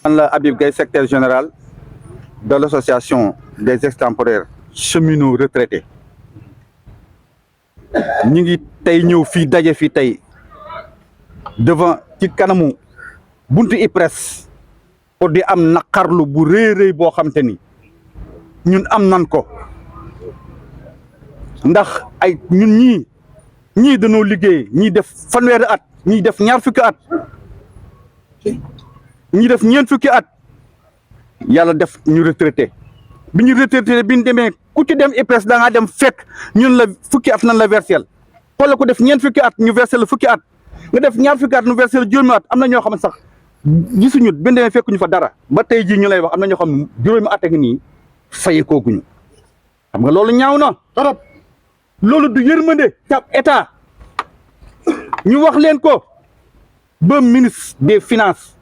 man la Habib Gaye, secrétaire général de l'association des extemporaires cheminots retraités ñi ngi tey ñëw fii daje fii tey devant ci kanamu buntu IPRES pour di am naqarlu bu rëy boo xam te ni ñun am nan ko ndax ay ñun ñii dañoo liggéey ñii def fanweeri at ñii def ñaar fukki at ñii def ñeent fukki at yàlla def ñu retraité bi ñu retraité bi ñu demee ku ci dem IPRES da ngaa dem fekk ñun la fukki at nan la versel wala ko def ñeent fukki at ñu versé la fukki at nga def ñaar fukki at ñu versé la juróomi at am na ñoo xam ne sax gisuñu bi ñu demee fekk ñu fa dara ba tey jii ñu lay wax am na ñoo xam ne juróomi at ak nii fayee kooguñu xam nga loolu ñaaw na trop loolu du yërmande ca état ñu wax leen ko ba ministre des finances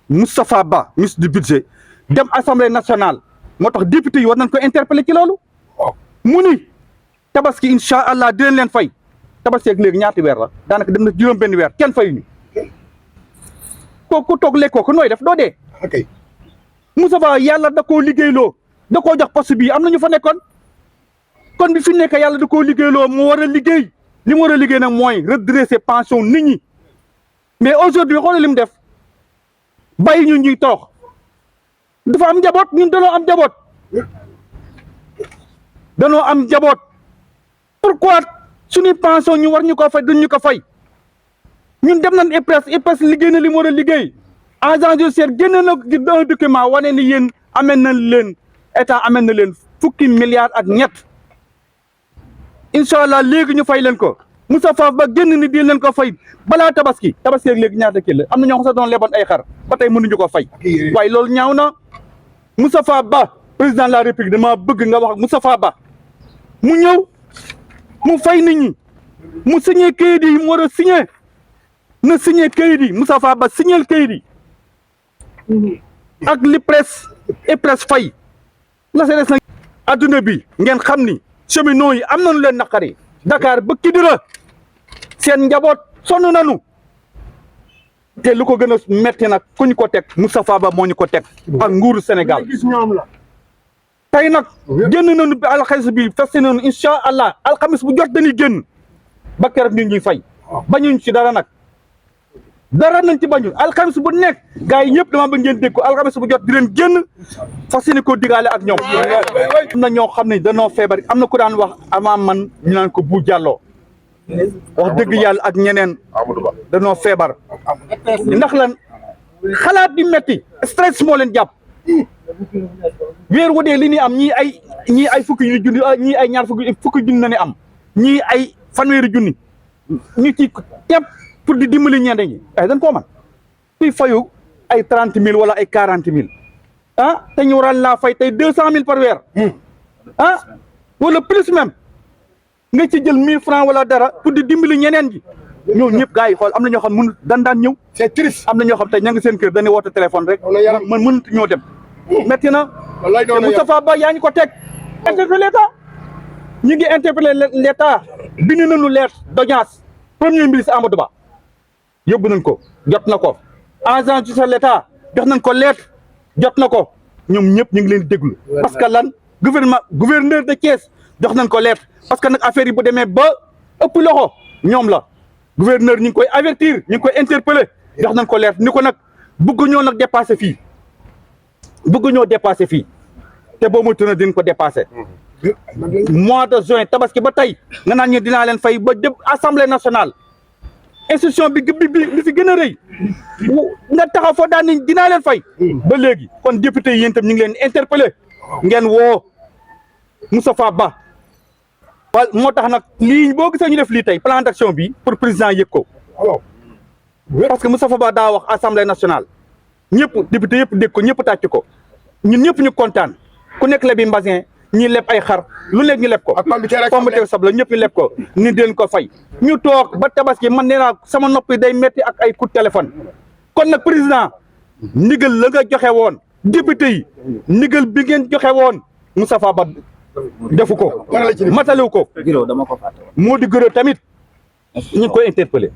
Moustapha Ba ministre du budget dem assemblée nationale moo tax député yi war nañ ko interpeller ci loolu mu ni tabaski incha allah dinañ leen fay tabaski ak léegi ñaati weer la daanaka dem na juróom benn weer kenn fayuñu kooku toog lekkoo ko nooy def doo dee Moustapha yàlla da koo liggéeyloo da koo jox poste bii am na ñu fa nekkoon kon bi fi nekk yàlla da koo liggéeyloo mu war a liggéey li mu war a liggéey nag mooy redresser pension nit ñi mais aujourd'hui xoolal li mu def bàyyi ñu ñuy torox dafa am njaboot ñun danoo am njaboot pourquoi suñuy pension ñu war ñu ko fay duñ ñu ko fay ñun dem nañ IPRES liggéey na li mu war a liggéey agent judiciaire génne na un document wane ni yéen amee na leen état amee na leen fukki milliards ak ñett incha allah léegi ñu fay leen ko Moustapha Ba génn ni di leen ko fay balaa tabaski ak léegi ñaata kii la am na ñoo xam sax doon leboon ay xar ba tey mënuñu ko fay waaye loolu ñaaw na Moustapha Ba président de la république dama bëgg nga wax ak Moustapha Ba mu ñëw mu fay nit ñi mu signé kayit yi mu war a signé na signé kayit yi Moustapha Ba signé kayit yi ak li IPRES fay la sa des na adduna bi ngeen xam ni cheminots yi am nañu leen naqari Dakar ba Kidira seen njaboot sonn nañu te lu ko gën a metti nag ku ñu ko teg Moustapha Ba moo ñu ko teg ak nguuru Sénégal tey nag génn nañu bi alxames bi festi nañu incha allah alxames bu jot dañuy génn ba keroog ñu ngi fay bañuñ ci dara nag dara nañ ci bañul alxames bu nekk gars yi ñëpp dama bëgg ngeen dégg ko alxames bu jot di leen génn fas yéene koo digaale ak ñoom am na ñoo xam ne danoo feebar am na ku daan wax avant man ñu naan ko bu jàlloo wax dëgg yàlla ak ñeneen danoo feebar ndax lan xalaat di metti stress moo leen jàpp weer wu dee li ni am ñii ay fukki junni ñii ay ñaar fukki junni na ni am ñii ay fanweeri junni ñu ci tepp pour di dimbali ñeneen ñi ay dañ koo man kuy fayu ay 30 000 wala ay 40 000 ah te ñu waral laa fay tey 200 000 par weer ah wala plus même nga ci jël 1000 francs wala dara pour di dimbali ñeneen ji ñoo ñëpp gars yi xool am na ñoo xam mënu daan ñëw c'est triste am na ñoo xam tey ña ngi seen kër dañuy woote téléphone rek man mënut ñoo dem metti na te Moustapha Ba yaa ñu ko teg interpellé l'État ñu ngi interpellé l'État bind nañu lettre d'audience premier ministre Amadou Ba yóbbu nañ ko jot na ko agent de l'État jox nañ ko lettre jot na ko ñoom ñëpp ñu ngi leen di déglu parce que lan gouverneur de Thiès jox nañ ko lettre parce que nag affaire yi bu demee ba ëpp loxo ñoom la gouverneur ñu ngi koy avertir ñu ngi koy interpeller jox nañ ko lettre ni ko nag bëgg ñoo nag dépassé fii te boo moytuwul nag dinañ ko dépassé mois de juin tabaski ba tey nga naan ñu dinaa leen fay ba jëm assemblée nationale institution bi fi gën a rëy nga taxaw foo daan ni dinaa leen fay ba léegi kon député yi yéen itam ñu ngi leen interpeller ngeen woo Moustapha Ba wala moo tax nag lii boo gisee ñu def lii tey plan d'action bi pour président yëg ko parce que Moustapha Ba daa wax assemblée nationale ñëpp député yëpp dégg ko ñëpp tàcc ko ñun ñëpp ñu kontaan ku nekk lebi mbasin ñi leb ay xar lu nekk ñu leb ko pomme de sable ñëpp ñu leb ko ni den ko fay ñu toog ba tabaski man nee naa sama noppi day metti ak ay coup de téléphone kon nag président ndigal la nga joxe woon député yi ndigal bi ngeen joxe woon Moustapha Ba defu ko matalewu ko moo di gërëm tamit ñu ngi koy interpellé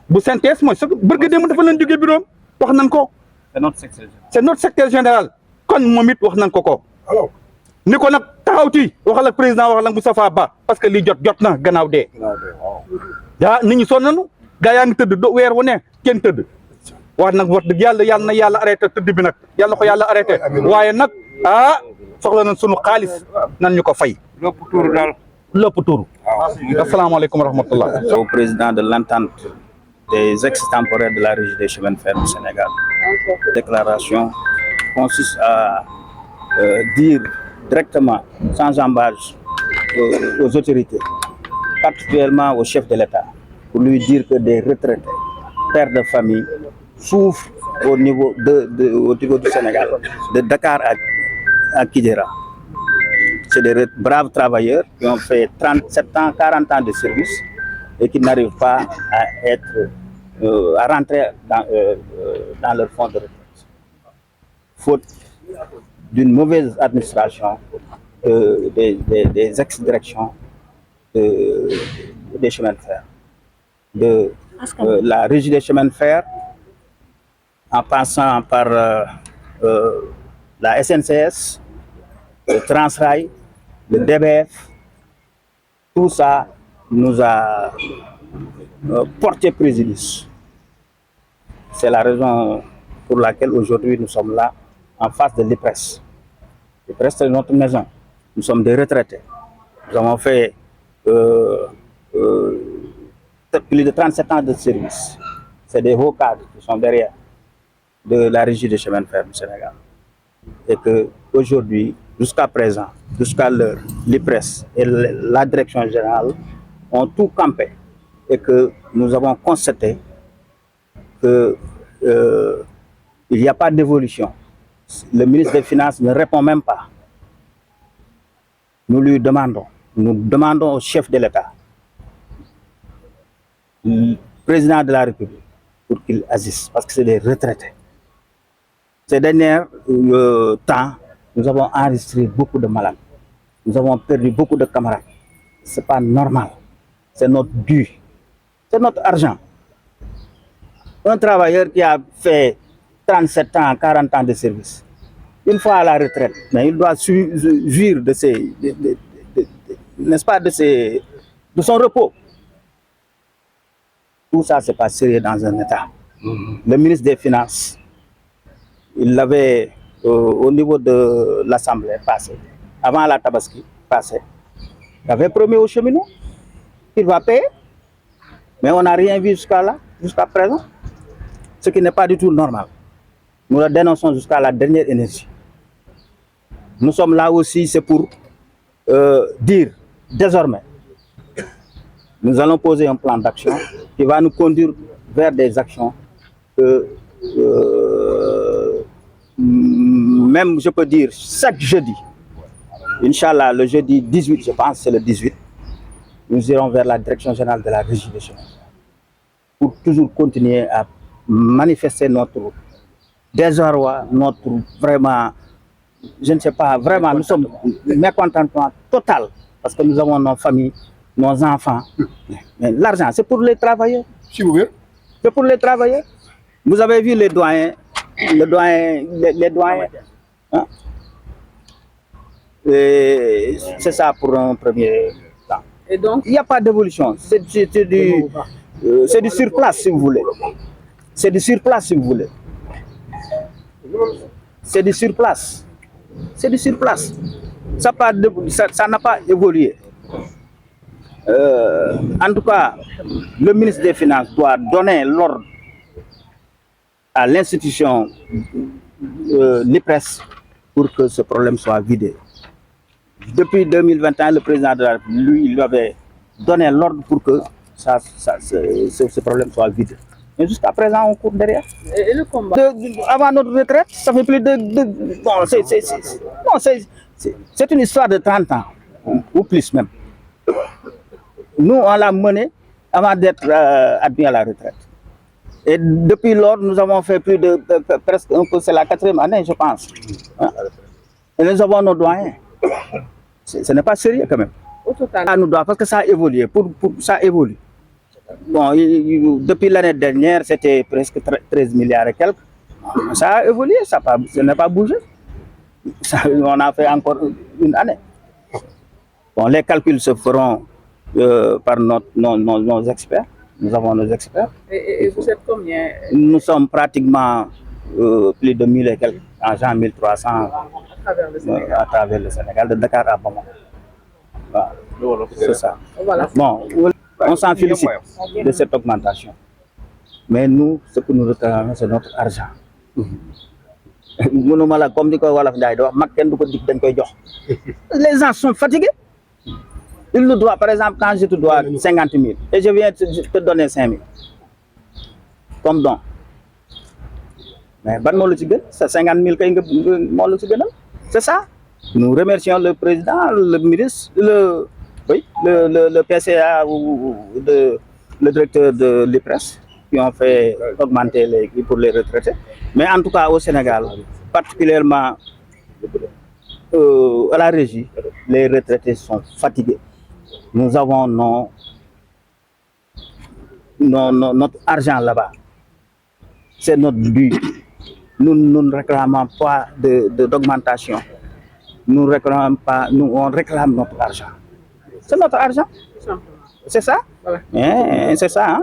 bu synthèse mooy sa bërga démb dafa leen jógee bureau wax nañ ko c'est notre secrétaire général kon moom it wax nañ ko ko ni ko nag taxawti waxal ak président waxal ak Moustapha Ba parce que li jot na gannaaw dee yaa nit ñi sonn nañu gaa yaa ngi tëdd do weer wu ne kenn tëdd wax nag wax dëgg yàlla na yàlla arrêté tëdd bi nag yàlla na ko yàlla arrêté waaye nag soxla nañ sunu xaalis nan ñu ko fay lépp tuuru asalaamaaleykum wa rahmatullah. Au président de l'entente des ex-temporaires de la Régie des chemins de fer du Sénégal. La déclaration consiste à dire directement, sans embâche, aux autorités, particulièrement au chef de l'État, pour lui dire que des retraités, pères de famille, souffrent au niveau du Sénégal, de Dakar à Kidira. C'est des braves travailleurs qui ont fait 37 ans, 40 ans de service et qui n'arrivent pas à rentrer dans leur fonds de retraite. Faute d'une mauvaise administration des ex-directions des chemins de fer, de la Régie des chemins de fer, en passant par la SNCS, le Transrail, le DBF, tout ça nous a porté préjudice. C'est la raison pour laquelle aujourd'hui nous sommes là en face de l'IPRES. L'IPRES, c'est notre maison. Nous sommes des retraités. Nous avons fait plus de 37 ans de service. C'est des hauts cadres qui sont derrière de la Régie des chemins de fer du Sénégal. Et qu'aujourd'hui, jusqu'à présent, jusqu'à l'heure, l'IPRES et la direction générale ont tout campé et que nous avons constaté qu'il n'y a pas d'évolution. Le ministre des Finances ne répond même pas. Nous demandons au chef de l'État, le président de la République, pour qu'il agisse, parce que c'est des retraités. Ces derniers temps, nous avons enregistré beaucoup de malades. Nous avons perdu beaucoup de camarades. Ce n'est pas normal. C'est notre dû. C'est notre argent. Un travailleur qui a fait 37 ans, 40 ans de service, une fois à la retraite, mais il doit jouir de ses, n'est-ce pas, de son repos. Tout ça, c'est pas sérieux dans un État. Le ministre des Finances, il l'avait au niveau de l'Assemblée passée, avant la Tabaski passée, il avait promis aux cheminots qu'il va payer, mais on n'a rien vu jusqu'à présent, ce qui n'est pas du tout normal. Nous le dénonçons jusqu'à la dernière énergie. Nous sommes là aussi, c'est pour dire désormais, nous allons poser un plan d'action qui va nous conduire vers des actions que même, je peux dire, chaque jeudi, Inch'Allah, le jeudi 18, je pense, c'est le 18, nous irons vers la direction générale de la Régie des chemins pour toujours continuer à manifester notre désarroi, notre vraiment, je ne sais pas, vraiment, nous sommes mécontentement total parce que nous avons nos familles, nos enfants. Mais l'argent, c'est pour les travailleurs. C'est pour les travailleurs. Vous avez vu les doyens, les doyens. Hein? C'est ça pour un premier temps. Et donc, il n'y a pas d'évolution. C'est du surplace, si vous voulez. C'est du surplace, si vous voulez. C'est du surplace. C'est du surplace. Ça n'a pas évolué. En tout cas, le ministre des Finances doit donner l'ordre à l'institution l'IPRES pour que ce problème soit vidé. Depuis 2021, le président de la République, lui, il avait donné l'ordre pour que ce problème soit vidé. Mais jusqu'à présent, on court derrière. et le combat Avant notre retraite, ça fait plus de... c'est une histoire de 30 ans, ou plus même. Nous, on l'a mené avant d'être admis à la retraite. Et depuis lors, nous avons fait plus de presque un peu, c'est la 4e année, je pense. Hein? Et nous avons nos doyens. Ce n'est pas sérieux quand même. au total. Ça nous doit, parce que ça a évolué. Ça évolue. Bon, depuis l'année dernière, c'était presque 13 milliards et quelques. Ça a évolué, ça n'a pas bougé. On a fait encore une année. Bon, les calculs se feront par nos experts. Nous avons nos experts. Et vous êtes combien? Nous sommes pratiquement plus de 1000 et quelques agents, 1300 à travers le Sénégal, de Dakar à Bamako. Voilà. C'est ça. Voilà. Bon, on s'en félicite de cette augmentation. Mais nous, ce que nous réclamons, c'est notre argent. Les gens sont fatigués. Ils nous doivent, par exemple, quand je te dois 50 000 et je viens te donner 5 000 comme don. Mais c'est 50 000 c'est ça. Nous remercions le président, le ministre, le PCA ou le directeur de l'IPRES qui ont fait augmenter les prix pour les retraités. Mais en tout cas, au Sénégal, particulièrement à la régie, les retraités sont fatigués. Nous avons notre argent là-bas. C'est notre but. Nous ne réclamons pas d'augmentation. Nous réclamons pas, on réclame notre argent. C'est notre argent. C'est ça? Voilà. C'est ça. Hein?